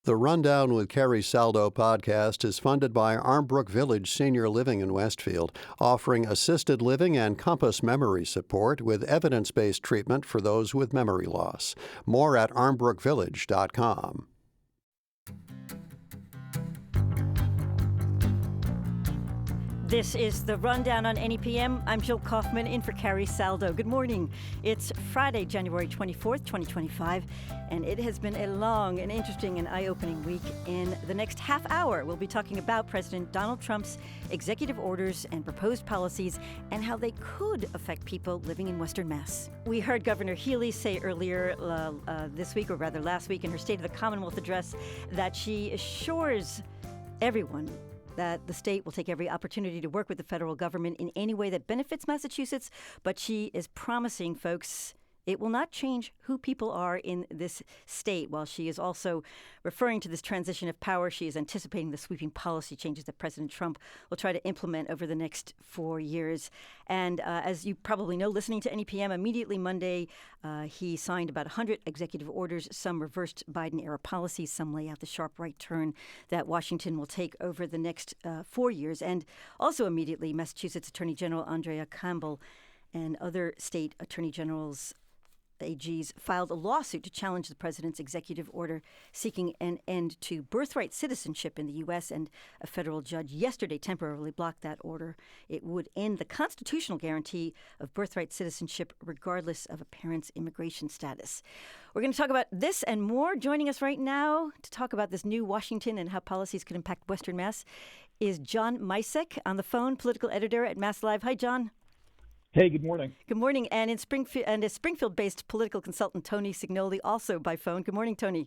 The Rundown with Carrie Saldo podcast is funded by Armbrook Village Senior Living in Westfield, offering assisted living and Compass memory support with evidence-based treatment for those with memory loss. More at armbrookvillage.com. This is The Rundown on NEPM. I'm Jill Kaufman in for Carrie Saldo. Good morning. It's Friday, January 24th, 2025, and it has been a long and interesting and eye-opening week. In the next half hour, we'll be talking about President Donald Trump's executive orders and proposed policies and how they could affect people living in Western Mass. We heard Governor Healy say earlier this week, or rather last week, in her State of the Commonwealth address, that she assures everyone that the state will take every opportunity to work with the federal government in any way that benefits Massachusetts, but she is promising folks it will not change who people are in this state. While she is also referring to this transition of power, she is anticipating the sweeping policy changes that President Trump will try to implement over the next 4 years. And as you probably know, listening to NEPM, immediately Monday, he signed about 100 executive orders. Some reversed Biden-era policies, some lay out the sharp right turn that Washington will take over the next 4 years. And also immediately, Massachusetts Attorney General Andrea Campbell and other state attorney generals, AGs, filed a lawsuit to challenge the president's executive order seeking an end to birthright citizenship in the U.S., and a federal judge yesterday temporarily blocked that order. It would end the constitutional guarantee of birthright citizenship regardless of a parent's immigration status. We're going to talk about this and more. Joining us right now to talk about this new Washington and how policies could impact Western Mass is John Misek on the phone, political editor at Mass Live. Hi, John. Hey, good morning. Good morning. And in Springfield, and a Springfield-based political consultant, Tony Signoli, also by phone. Good morning, Tony.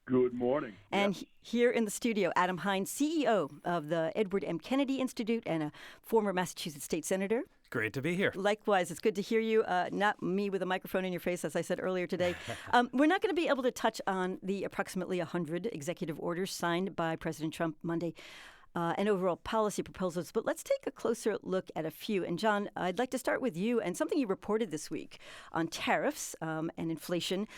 Good morning. And here in the studio, Adam Hinds, CEO of the Edward M. Kennedy Institute and a former Massachusetts state senator. Great to be here. Likewise, it's good to hear you, not me with a microphone in your face, as I said earlier today. We're not going to be able to touch on the approximately 100 executive orders signed by President Trump Monday and overall policy proposals. But let's take a closer look at a few. And John, I'd like to start with you and something you reported this week on tariffs and inflation.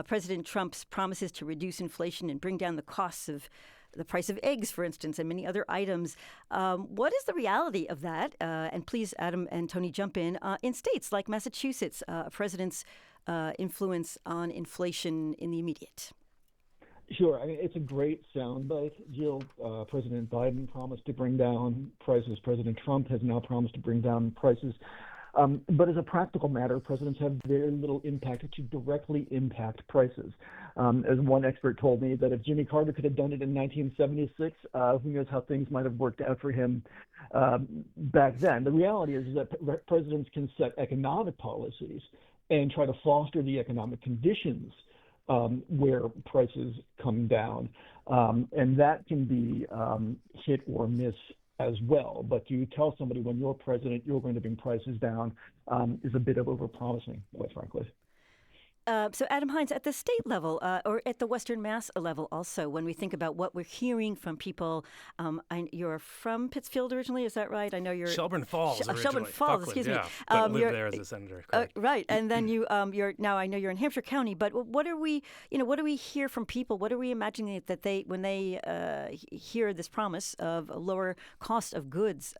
President Trump's promises to reduce inflation and bring down the costs of the price of eggs, for instance, and many other items. What is the reality of that? And please, Adam and Tony, jump in states like Massachusetts, a president's influence on inflation in the immediate. Sure. I mean, it's a great soundbite, Jill. President Biden promised to bring down prices. President Trump has now promised to bring down prices. But as a practical matter, presidents have very little impact to directly impact prices. As one expert told me, that if Jimmy Carter could have done it in 1976, who knows how things might have worked out for him back then. The reality is that presidents can set economic policies and try to foster the economic conditions where prices come down. And that can be hit or miss as well. But to tell somebody when you're president you're going to bring prices down is a bit of overpromising, quite frankly. So, Adam Hinds, at the state level or at the Western Mass level also, when we think about what we're hearing from people, you're from Pittsfield originally, is that right? I know you're Shelburne Falls originally. Shelburne Falls, Buckland, excuse me. yeah. But lived there as a senator. Right, and then you're now. I know you're in Hampshire County, but what do we hear from people? What are we imagining that when they hear this promise of a lower cost of goods?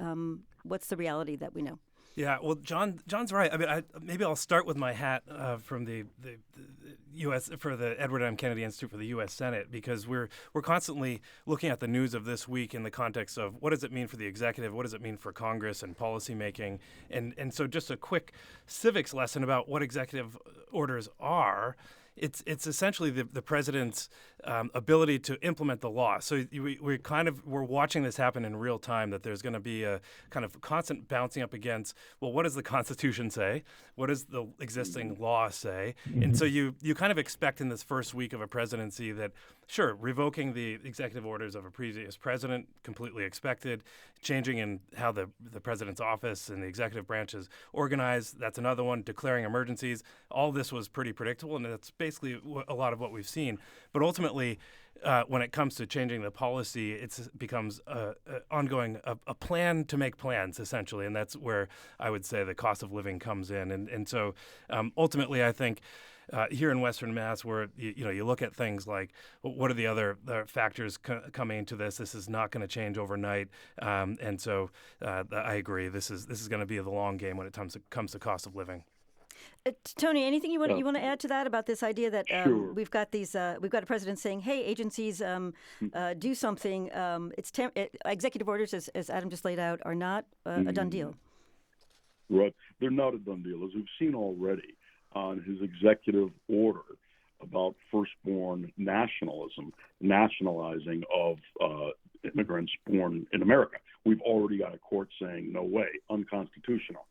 What's the reality that we know? Yeah, well, John's right. I mean, maybe I'll start with my hat from the U.S. for the Edward M. Kennedy Institute for the U.S. Senate, because we're constantly looking at the news of this week in the context of what does it mean for the executive, what does it mean for Congress and policymaking, and so just a quick civics lesson about what executive orders are. It's essentially the president's ability to implement the law. So we're watching this happen in real time, that there's going to be a kind of constant bouncing up against, well, what does the Constitution say? What does the existing law say? Mm-hmm. And so you kind of expect in this first week of a presidency that, sure, revoking the executive orders of a previous president, completely expected. Changing in how the president's office and the executive branch is organized, that's another one. Declaring emergencies, all this was pretty predictable, and that's basically a lot of what we've seen. But ultimately, when it comes to changing the policy, it becomes a plan to make plans, essentially, and that's where I would say the cost of living comes in. And so ultimately, I think here in Western Mass, where you look at things like what are the other factors coming into this? This is not going to change overnight, and so I agree. This is going to be the long game when it comes to cost of living. Tony, anything you want to add to that about this idea that Sure. we've got a president saying, "Hey, agencies, do something." Executive orders, as Adam just laid out, are not a done deal. Right. They're not a done deal. As we've seen already on his executive order about firstborn nationalizing of immigrants born in America, we've already got a court saying, no way, unconstitutional,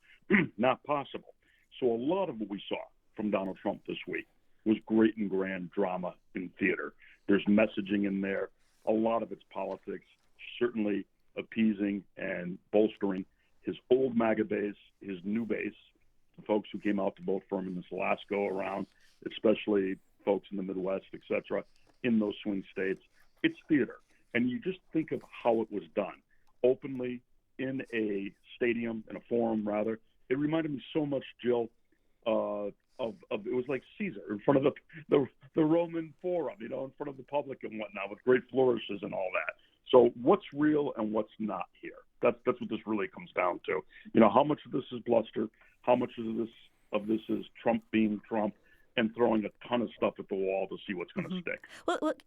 not possible. So a lot of what we saw from Donald Trump this week was great and grand drama in theater. There's messaging in there. A lot of it's politics, certainly appeasing and bolstering his old MAGA base, his new base, the folks who came out to vote for him in this last go-around, especially folks in the Midwest, et cetera, in those swing states. It's theater. And you just think of how it was done, openly in a stadium, in a forum, rather. It reminded me so much, Jill, of it was like Caesar in front of the Roman Forum, in front of the public and whatnot, with great flourishes and all that. So what's real and what's not here? That's what this really comes down to. How much of this is bluster? How much of this is Trump being Trump and throwing a ton of stuff at the wall to see what's going to stick?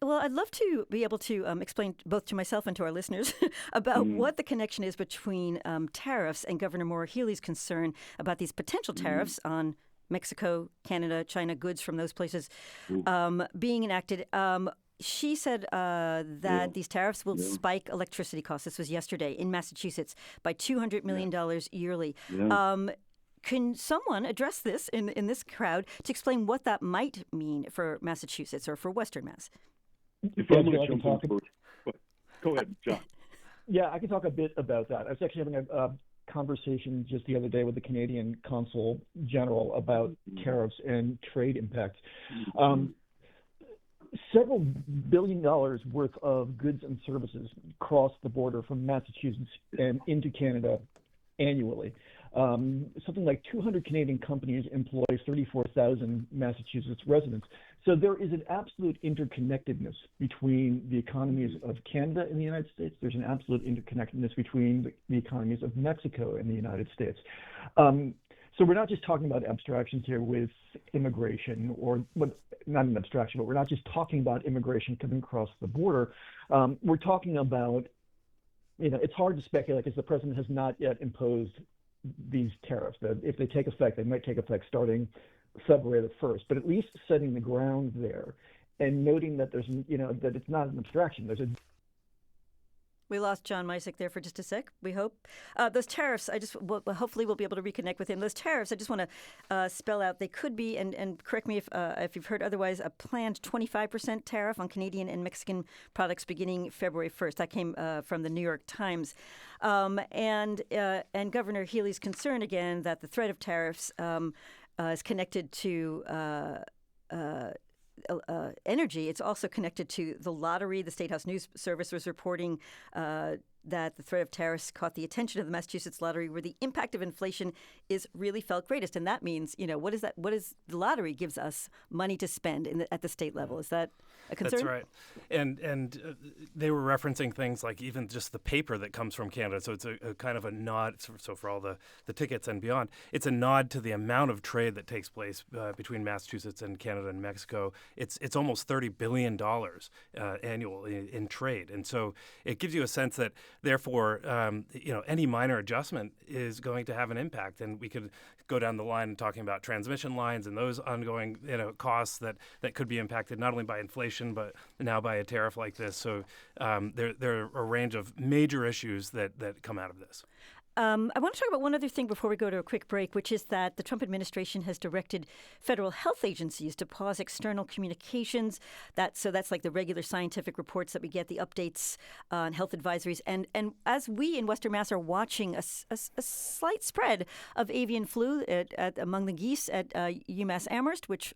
Well, I'd love to be able to explain both to myself and to our listeners about what the connection is between tariffs and Governor Maura Healey's concern about these potential tariffs on Mexico, Canada, China goods from those places being enacted. She said that these tariffs will spike electricity costs. This was yesterday in Massachusetts by $200 million yearly. Can someone address this in this crowd to explain what that might mean for Massachusetts or for Western Mass? If I'm going to jump in first, go ahead, John. Yeah, I can talk a bit about that. I was actually having a conversation just the other day with the Canadian Consul General about tariffs and trade impacts. Several $1 billion worth of goods and services cross the border from Massachusetts and into Canada annually. Something like 200 Canadian companies employ 34,000 Massachusetts residents. So there is an absolute interconnectedness between the economies of Canada and the United States. There's an absolute interconnectedness between the economies of Mexico and the United States. So we're not just talking about abstractions here with immigration, or not an abstraction, but we're not just talking about immigration coming across the border. We're talking about, it's hard to speculate because the president has not yet imposed these tariffs. That if they take effect, they might take effect starting February the 1st, but at least setting the ground there and noting that there's, that it's not an abstraction. We lost John Misick there for just a sec, we hope. Those tariffs, hopefully we'll be able to reconnect with him. Those tariffs, I just want to spell out, they could be, and correct me if you've heard otherwise, a planned 25% tariff on Canadian and Mexican products beginning February 1st. That came from the New York Times. And Governor Healey's concern, again, that the threat of tariffs is connected to energy. It's also connected to the lottery. The State House News Service was reporting that the threat of tariffs caught the attention of the Massachusetts lottery, where the impact of inflation is really felt greatest. And that means, what is that? What is the lottery gives us money to spend at the state level? Is that a concern? That's right. And they were referencing things like even just the paper that comes from Canada. So it's a kind of a nod. So for all the tickets and beyond, it's a nod to the amount of trade that takes place between Massachusetts and Canada and Mexico. It's almost $30 billion annually in trade. And so it gives you a sense that, therefore, any minor adjustment is going to have an impact. And we could go down the line talking about transmission lines and those ongoing costs that could be impacted not only by inflation but now by a tariff like this. So there are a range of major issues that come out of this. I want to talk about one other thing before we go to a quick break, which is that the Trump administration has directed federal health agencies to pause external communications. So that's like the regular scientific reports that we get, the updates on health advisories. And as we in Western Mass are watching a slight spread of avian flu among the geese at UMass Amherst, which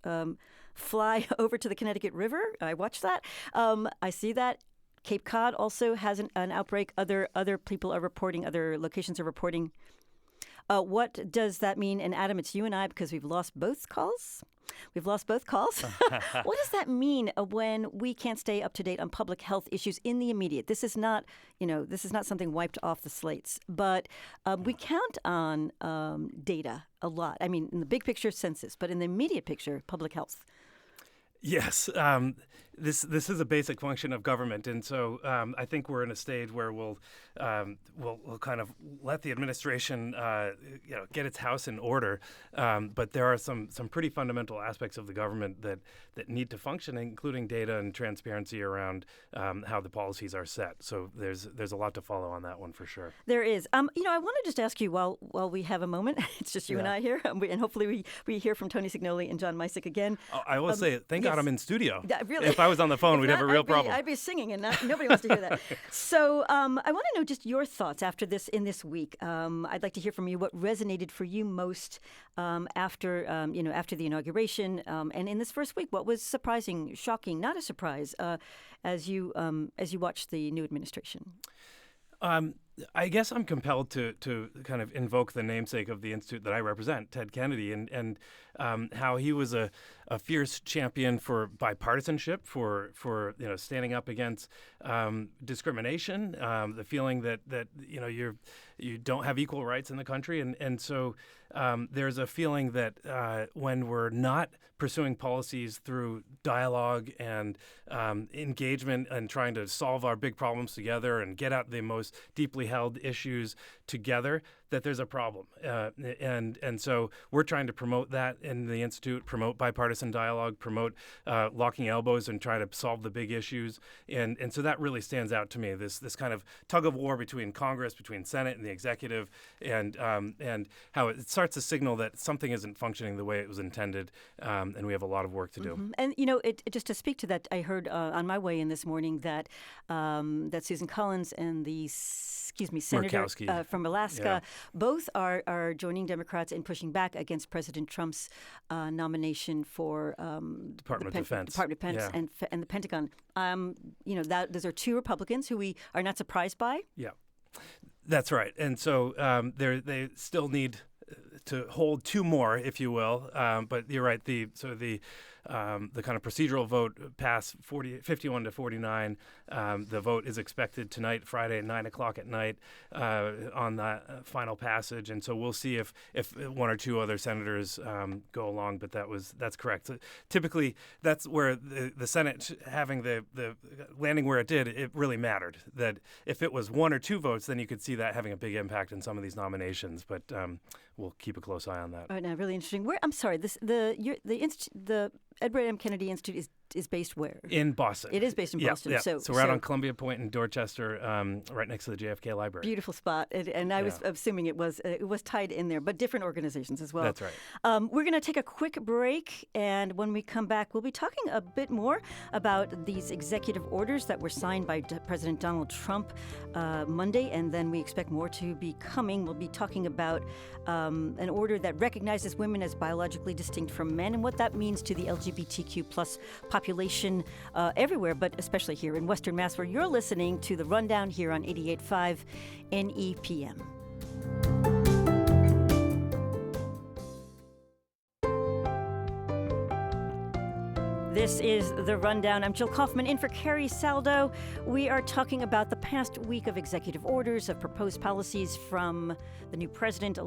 fly over to the Connecticut River. I watch that. I see that. Cape Cod also has an outbreak. Other people are reporting, other locations are reporting. What does that mean? And Adam, it's you and I because we've lost both calls. We've lost both calls. What does that mean when we can't stay up to date on public health issues in the immediate? This is not, this is not something wiped off the slates, but we count on data a lot. I mean, in the big picture, census, but in the immediate picture, public health. Yes, this is a basic function of government, and so I think we're in a stage where we'll kind of let the administration get its house in order. But there are some pretty fundamental aspects of the government that need to function, including data and transparency around how the policies are set. So there's a lot to follow on that one for sure. There is. I want to just ask you while we have a moment. It's just you and I here, and hopefully we hear from Tony Signoli and John Misek again. I will say, thank God I'm in studio. Really? If I was on the phone, we'd have a real problem. I'd be singing, and nobody wants to hear that. So I want to know just your thoughts after this in this week. I'd like to hear from you what resonated for you most after the inauguration, and in this first week. What was surprising, shocking, not a surprise, as you watched the new administration? I guess I'm compelled to kind of invoke the namesake of the institute that I represent, Ted Kennedy, and how he was a fierce champion for bipartisanship, for standing up against discrimination, the feeling that you don't have equal rights in the country, and so there's a feeling that when we're not pursuing policies through dialogue and engagement and trying to solve our big problems together and get at the most deeply held issues together, that there's a problem. And so we're trying to promote that in the Institute, promote bipartisan dialogue, promote locking elbows and try to solve the big issues. And so that really stands out to me, this kind of tug of war between Congress, between Senate and the executive, and how it starts to signal that something isn't functioning the way it was intended, and we have a lot of work to do. Mm-hmm. And, just to speak to that, I heard on my way in this morning that Susan Collins and the Senator from Alaska, both are joining Democrats in pushing back against President Trump's nomination for Department of Defense, and the Pentagon. Those are two Republicans who we are not surprised by. Yeah, that's right. And so they still need to hold two more, if you will. But you're right. The kind of procedural vote passed 51 to 49. The vote is expected tonight, Friday at 9 o'clock at night, on that final passage. And so we'll see if one or two other senators go along. But that's correct. So typically, that's where the Senate having the landing where it did, it really mattered. That if it was one or two votes, then you could see that having a big impact in some of these nominations. But we'll keep a close eye on that. All right, now really interesting. I'm sorry. The Edward M. Kennedy Institute is based where? In Boston. It is based in Boston. Yeah. So we're out on Columbia Point in Dorchester, right next to the JFK Library. Beautiful spot. And I was assuming it was tied in there, but different organizations as well. That's right. We're going to take a quick break, and when we come back, we'll be talking a bit more about these executive orders that were signed by President Donald Trump Monday, and then we expect more to be coming. We'll be talking about an order that recognizes women as biologically distinct from men and what that means to the LGBTQ plus population everywhere, but especially here in Western Mass, where you're listening to The Rundown here on 88.5 NEPM. This is The Rundown. I'm Jill Kaufman in for Carrie Saldo. We are talking about the past week of executive orders, of proposed policies from the new President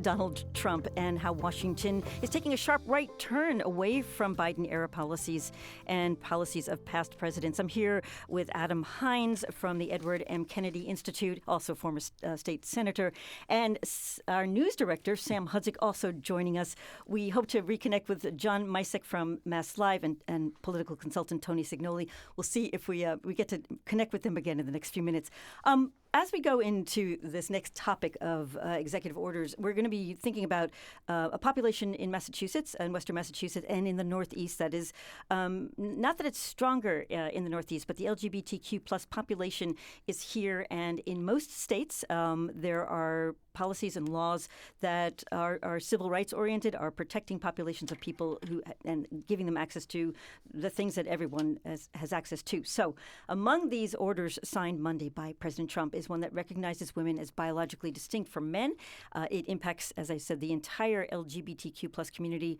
Donald Trump, and how Washington is taking a sharp right turn away from Biden-era policies and policies of past presidents. I'm here with Adam Hines from the Edward M. Kennedy Institute, also former state senator, and our news director, Sam Hudzik, also joining us. We hope to reconnect with John Misek from Mass Live and political consultant Tony Signoli. We'll see if we get to connect with them again in the next few minutes. As we go into this next topic of executive orders, we're going to be thinking about a population in Massachusetts and Western Massachusetts and in the Northeast that is, not that it's stronger in the Northeast, but the LGBTQ plus population is here. And in most states, there are policies and laws that are civil rights oriented, are protecting populations of people and giving them access to the things that everyone has access to. So among these orders signed Monday by President Trump is is one that recognizes women as biologically distinct from men. It impacts, as I said, the entire LGBTQ plus community.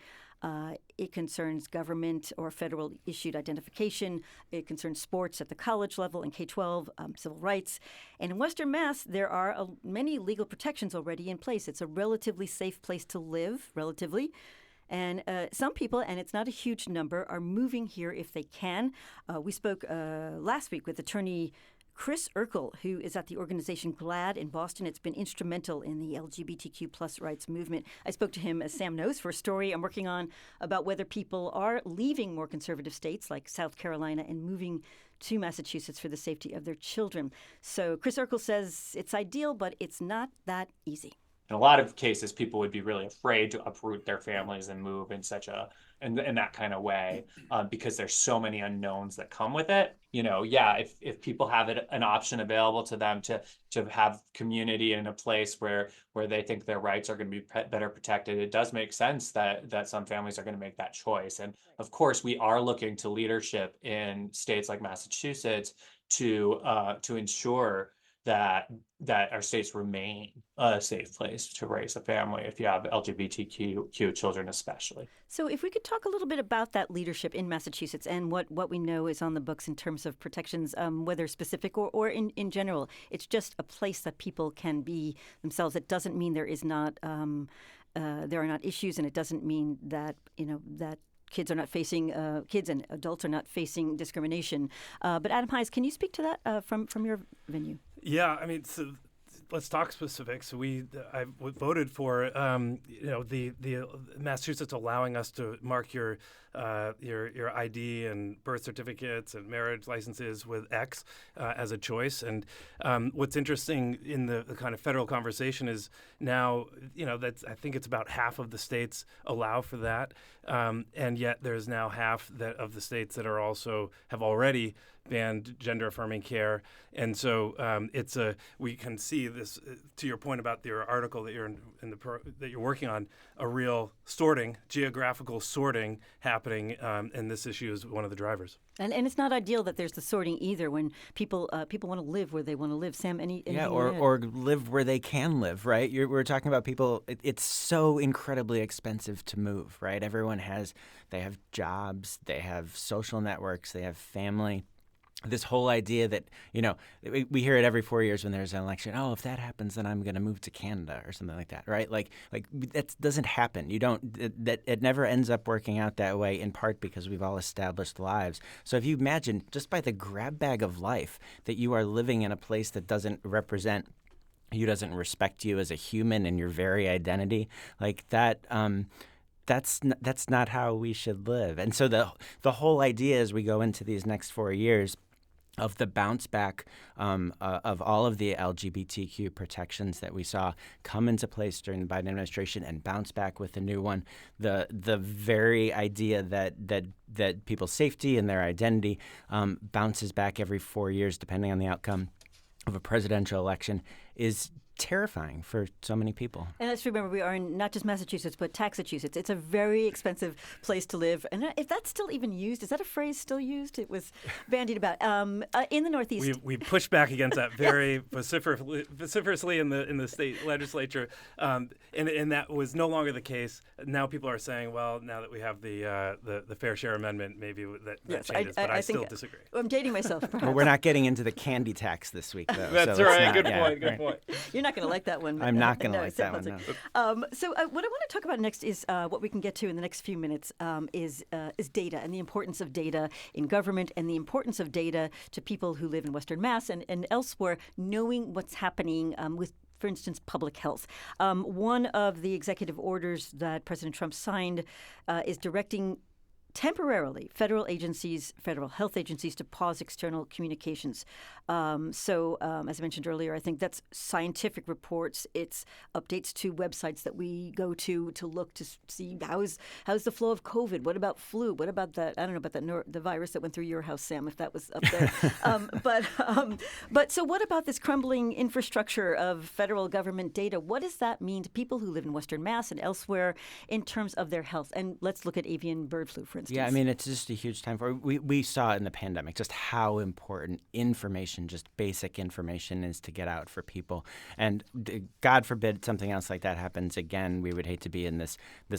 It concerns government or federal issued identification. It concerns sports at the college level and K-12, civil rights. And in Western Mass, there are many legal protections already in place. It's a relatively safe place to live, relatively. And some people, and it's not a huge number, are moving here if they can. We spoke last week with attorney Chris Urkel, who is at the organization GLAAD in Boston. It's been instrumental in the LGBTQ plus rights movement. I spoke to him, as Sam knows, for a story I'm working on about whether people are leaving more conservative states like South Carolina and moving to Massachusetts for the safety of their children. So Chris Urkel says it's ideal, but it's not that easy. In a lot of cases, people would be really afraid to uproot their families and move in in that kind of way because there's so many unknowns that come with it. If people have an option available to them to have community in a place where they think their rights are going to be better protected, it does make sense that some families are going to make that choice. And of course, we are looking to leadership in states like Massachusetts to ensure that our states remain a safe place to raise a family if you have LGBTQ children especially. So if we could talk a little bit about that leadership in Massachusetts and what we know is on the books in terms of protections, whether specific or in general. It's just a place that people can be themselves. It doesn't mean there is not there are not issues, and it doesn't mean that that kids are not facing kids and adults are not facing discrimination. But Adam Heiss, can you speak to that from your venue? Yeah, I mean, so let's talk specifics. So I voted for the Massachusetts allowing us to mark your ID and birth certificates and marriage licenses with X as a choice. And what's interesting in the kind of federal conversation is now I think it's about half of the states allow for that, and yet there's now half of the states that have already banned gender-affirming care, and so we can see this. To your point about your article that you're that you're working on, a real geographical sorting happening, and this issue is one of the drivers. And it's not ideal that there's the sorting either when people want to live where they want to live. Sam, or live where they can live, right? We're talking about people. It's so incredibly expensive to move, right? They have jobs, they have social networks, they have family. This whole idea that, we hear it every 4 years when there's an election. Oh, if that happens, then I'm going to move to Canada or something like that, right? Like that doesn't happen. It never ends up working out that way, in part because we've all established lives. So if you imagine just by the grab bag of life that you are living in a place that doesn't represent you, doesn't respect you as a human and your very identity, like that. That's not how we should live. And so the whole idea as we go into these next 4 years of the bounce back of all of the LGBTQ protections that we saw come into place during the Biden administration and bounce back with a new one, the very idea that people's safety and their identity bounces back every 4 years depending on the outcome of a presidential election is terrifying for so many people. And let's remember, we are in not just Massachusetts, but Taxachusetts. It's a very expensive place to live. And if that's still even used, is that a phrase still used? It was bandied about. In the Northeast. We pushed back against that very vociferously in the state legislature. And that was no longer the case. Now people are saying, well, now that we have the Fair Share Amendment, maybe that changes. But I still disagree. I'm dating myself, perhaps. Well, we're not getting into the candy tax this week, though. That's right. Good point. You're not going to like that one. I'm not going to like that one, no. So what I want to talk about next is what we can get to in the next few minutes is data and the importance of data in government and the importance of data to people who live in Western Mass and elsewhere, knowing what's happening with, for instance, public health. One of the executive orders that President Trump signed is directing temporarily federal health agencies to pause external communications. As I mentioned earlier, I think that's scientific reports. It's updates to websites that we go to look to see how's the flow of COVID. What about flu? What about that? I don't know about the virus that went through your house, Sam, if that was up there. But so what about this crumbling infrastructure of federal government data? What does that mean to people who live in Western Mass and elsewhere in terms of their health? And let's look at avian bird flu, for instance. Yeah, I mean, it's just a huge time for we saw in the pandemic just how important information, just basic information, is to get out for people. And God forbid something else like that happens again. We would hate to be in this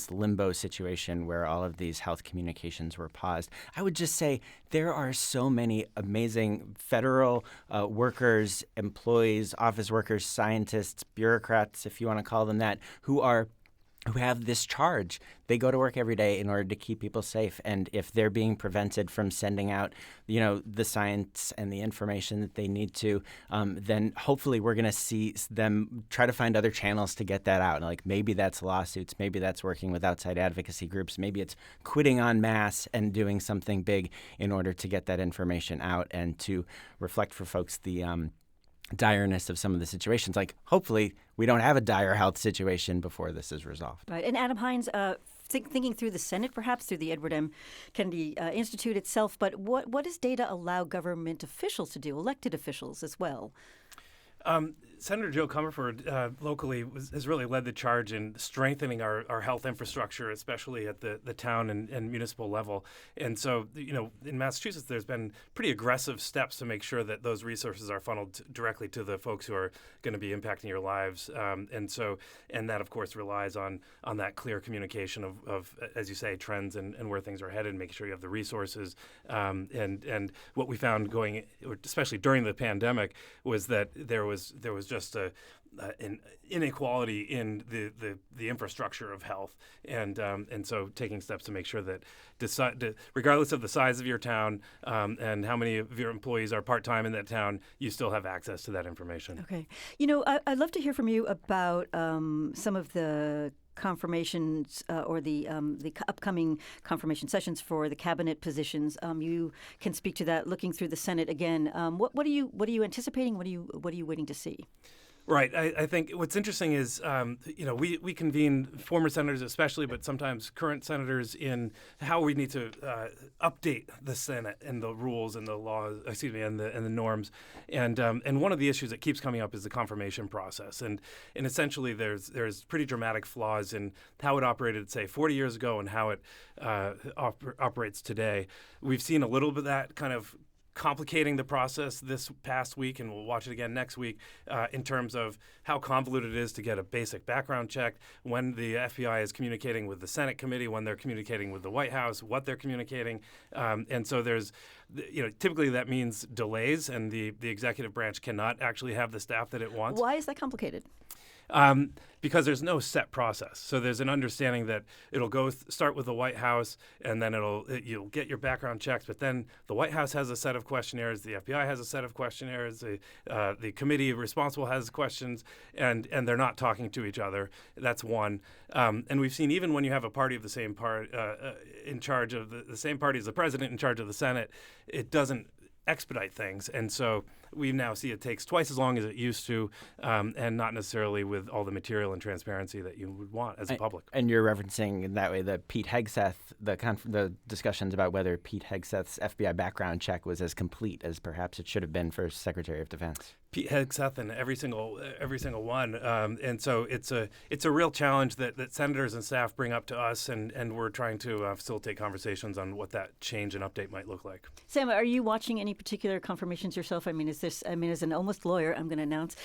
limbo situation where all of these health communications were paused. I would just say there are so many amazing federal workers, employees, office workers, scientists, bureaucrats, if you want to call them that, who have this charge. They go to work every day in order to keep people safe. And if they're being prevented from sending out, the science and the information that they need to, then hopefully we're going to see them try to find other channels to get that out. Like maybe that's lawsuits, maybe that's working with outside advocacy groups, maybe it's quitting en masse and doing something big in order to get that information out and to reflect for folks the direness of some of the situations. Like, hopefully, we don't have a dire health situation before this is resolved. Right. And Adam Hines, thinking through the Senate, perhaps through the Edward M. Kennedy Institute itself, but what does data allow government officials to do, elected officials as well? Senator Joe Comerford locally has really led the charge in strengthening our health infrastructure, especially at the town and municipal level. And so, in Massachusetts, there's been pretty aggressive steps to make sure that those resources are funneled directly to the folks who are going to be impacting your lives. And that, of course, relies on that clear communication of, as you say, trends and where things are headed, making sure you have the resources. And what we found especially during the pandemic, was that there was just an inequality in the infrastructure of health, and so taking steps to make sure that regardless of the size of your town and how many of your employees are part-time in that town, you still have access to that information. Okay. I'd love to hear from you about some of the confirmations or the upcoming confirmation sessions for the cabinet positions. You can speak to that. Looking through the Senate again, what are you anticipating? What are you waiting to see? Right. I think what's interesting is, we convene former senators especially, but sometimes current senators in how we need to update the Senate and the rules and the laws, and the norms. And one of the issues that keeps coming up is the confirmation process. And essentially there's pretty dramatic flaws in how it operated, say, 40 years ago and how it operates today. We've seen a little bit of that kind of complicating the process this past week, and we'll watch it again next week, in terms of how convoluted it is to get a basic background check, when the FBI is communicating with the Senate committee, when they're communicating with the White House, what they're communicating. And so there's, typically that means delays, and the executive branch cannot actually have the staff that it wants. Why is that complicated? Because there's no set process. So there's an understanding that it'll start with the White House, and then you'll get your background checks. But then the White House has a set of questionnaires, the FBI has a set of questionnaires, the committee responsible has questions, and they're not talking to each other. That's one. And we've seen, even when you have a party of the same part in charge of the same party as the president in charge of the Senate, it doesn't expedite things. And so we now see it takes twice as long as it used to, and not necessarily with all the material and transparency that you would want as a public. And you're referencing in that way the Pete Hegseth, the discussions about whether Pete Hegseth's FBI background check was as complete as perhaps it should have been for Secretary of Defense. Pete Hegseth and every single one, and so it's a real challenge that senators and staff bring up to us, and we're trying to facilitate conversations on what that change and update might look like. Sam, are you watching any particular confirmations yourself? As an almost lawyer, I'm going to announce.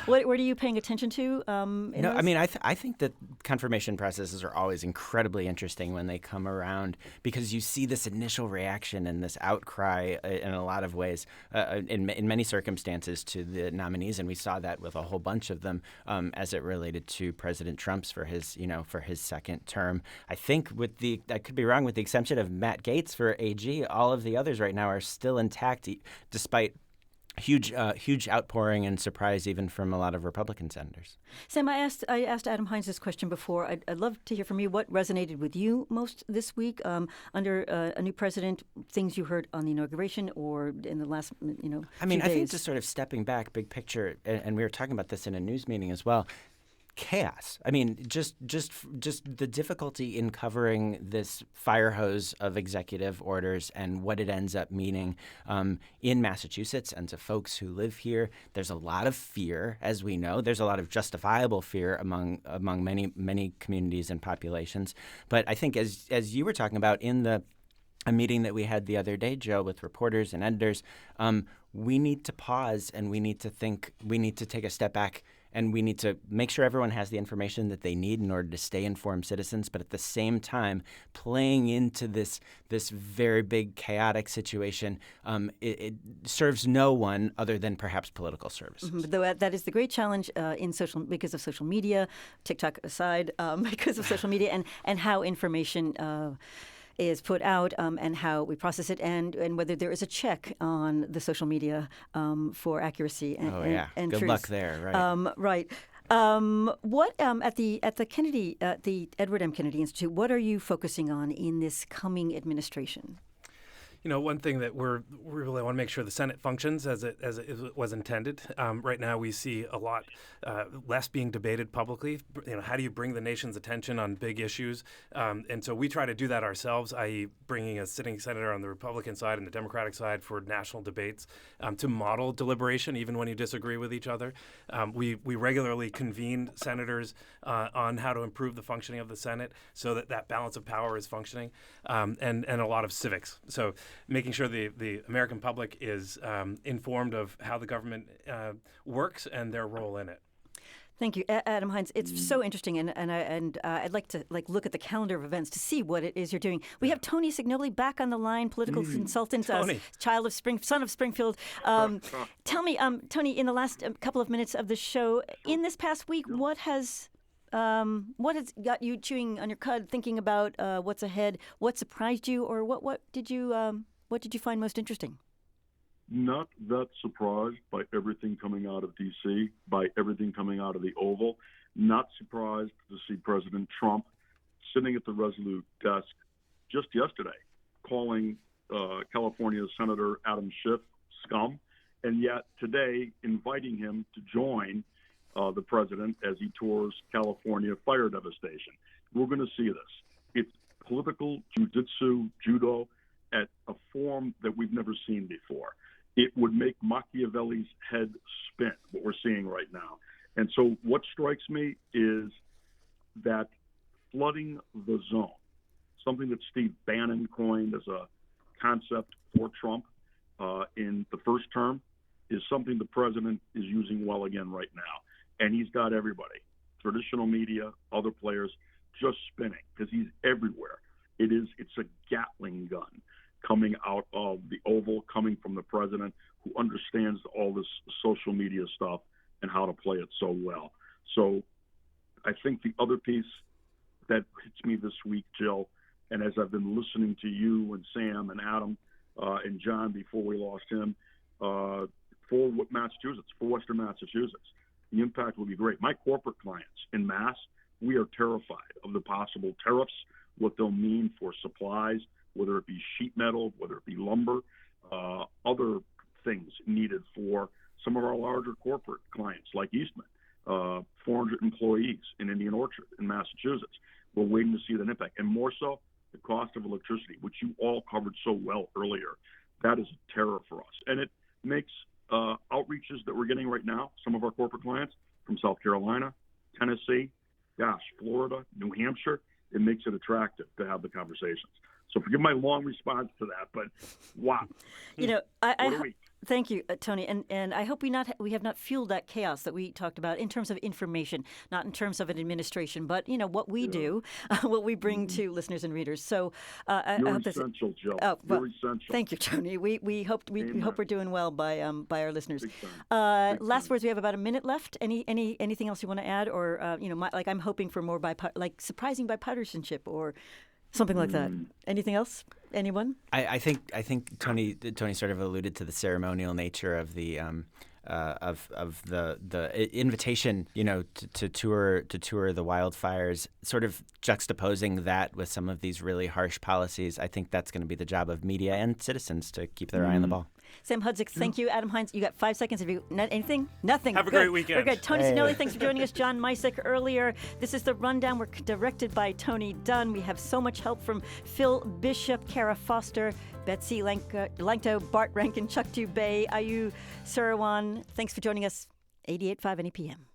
What are you paying attention to? I think that confirmation processes are always incredibly interesting when they come around, because you see this initial reaction and this outcry in a lot of ways, in many circumstances, to the nominees, and we saw that with a whole bunch of them as it related to President Trump's for his second term. I think I could be wrong, with the exception of Matt Gaetz for AG, all of the others right now are still intact, despite huge outpouring and surprise even from a lot of Republican senators. Sam, I asked Adam Hines this question before. I'd love to hear from you. What resonated with you most this week under a new president? Things you heard on the inauguration or in the last few days? I think just sort of stepping back, big picture, and we were talking about this in a news meeting as well. chaos. I mean, just the difficulty in covering this fire hose of executive orders and what it ends up meaning in Massachusetts and to folks who live here. There's a lot of fear, as we know. There's a lot of justifiable fear among many communities and populations. But I think, as you were talking about in a meeting that we had the other day, Joe, with reporters and editors, we need to pause and we need to think. We need to take a step back. And we need to make sure everyone has the information that they need in order to stay informed citizens, but at the same time, playing into this very big chaotic situation, it serves no one other than perhaps political services. Mm-hmm. Though that is the great challenge because of social media, TikTok aside, because of social media and how information is put out and how we process it and whether there is a check on the social media for accuracy and Good truth. luck there, right? Right. What at the Edward M. Kennedy Institute, what are you focusing on in this coming administration? One thing that we really want to make sure the Senate functions as it was intended. Right now, we see a lot less being debated publicly. How do you bring the nation's attention on big issues? And so we try to do that ourselves, i.e., bringing a sitting senator on the Republican side and the Democratic side for national debates to model deliberation, even when you disagree with each other. We regularly convene senators on how to improve the functioning of the Senate so that balance of power is functioning, and a lot of civics. So making sure the American public is informed of how the government works and their role in it. Thank you, Adam Hinds. It's so interesting, and I'd like to look at the calendar of events to see what it is you're doing. We have Tony Signoli back on the line, political consultant, son of Springfield. Tell me, Tony, in the last couple of minutes of the show, in this past week, what has got you chewing on your cud, thinking about what's ahead? What surprised you, or what did you find most interesting? Not that surprised by everything coming out of D.C., by everything coming out of the Oval. Not surprised to see President Trump sitting at the Resolute desk just yesterday, calling California Senator Adam Schiff scum, and yet today inviting him to join the president as he tours California fire devastation. We're going to see this. It's political jujitsu, judo, at a form that we've never seen before. It would make Machiavelli's head spin, what we're seeing right now. And so what strikes me is that flooding the zone, something that Steve Bannon coined as a concept for Trump in the first term, is something the president is using well again right now. And he's got everybody, traditional media, other players, just spinning because he's everywhere. It's a Gatling gun coming out of the Oval, coming from the president who understands all this social media stuff and how to play it so well. So I think the other piece that hits me this week, Jill, and as I've been listening to you and Sam and Adam and John before we lost him, for Massachusetts, for Western Massachusetts, the impact will be great. My corporate clients in Mass, we are terrified of the possible tariffs, what they'll mean for supplies, whether it be sheet metal, whether it be lumber, other things needed for some of our larger corporate clients like Eastman, 400 employees in Indian Orchard in Massachusetts. We're waiting to see that impact. And more so, the cost of electricity, which you all covered so well earlier. That is a terror for us. And it makes outreaches that we're getting right now, some of our corporate clients from South Carolina, Tennessee, Florida, New Hampshire, it makes it attractive to have the conversations. So forgive my long response to that, but wow. What a week. Thank you, Tony, and I hope we have not fueled that chaos that we talked about in terms of information, not in terms of an administration, but what we do, what we bring to listeners and readers. So you're essential, Jill. You're essential. Thank you, Tony. We hope we're doing well by our listeners. Last words. We have about a minute left. Anything else you want to add, or I'm hoping for more surprising bipartisanship or something like that. Anything else? Anyone? I think Tony sort of alluded to the ceremonial nature of the the invitation, to tour the wildfires, sort of juxtaposing that with some of these really harsh policies. I think that's going to be the job of media and citizens to keep their eye on the ball. Sam Hudzik, thank you. Adam Hines, you got 5 seconds. Have you anything? Nothing. Have a Good. great weekend. We're good. Tony Sinelli, thanks for joining us. John Misek earlier. This is The Rundown. We're directed by Tony Dunn. We have so much help from Phil Bishop, Kara Foster, Betsy Lankto, Bart Rankin, Chuck Dubay, Ayu Sarawan. Thanks for joining us. 88.5 NEPM.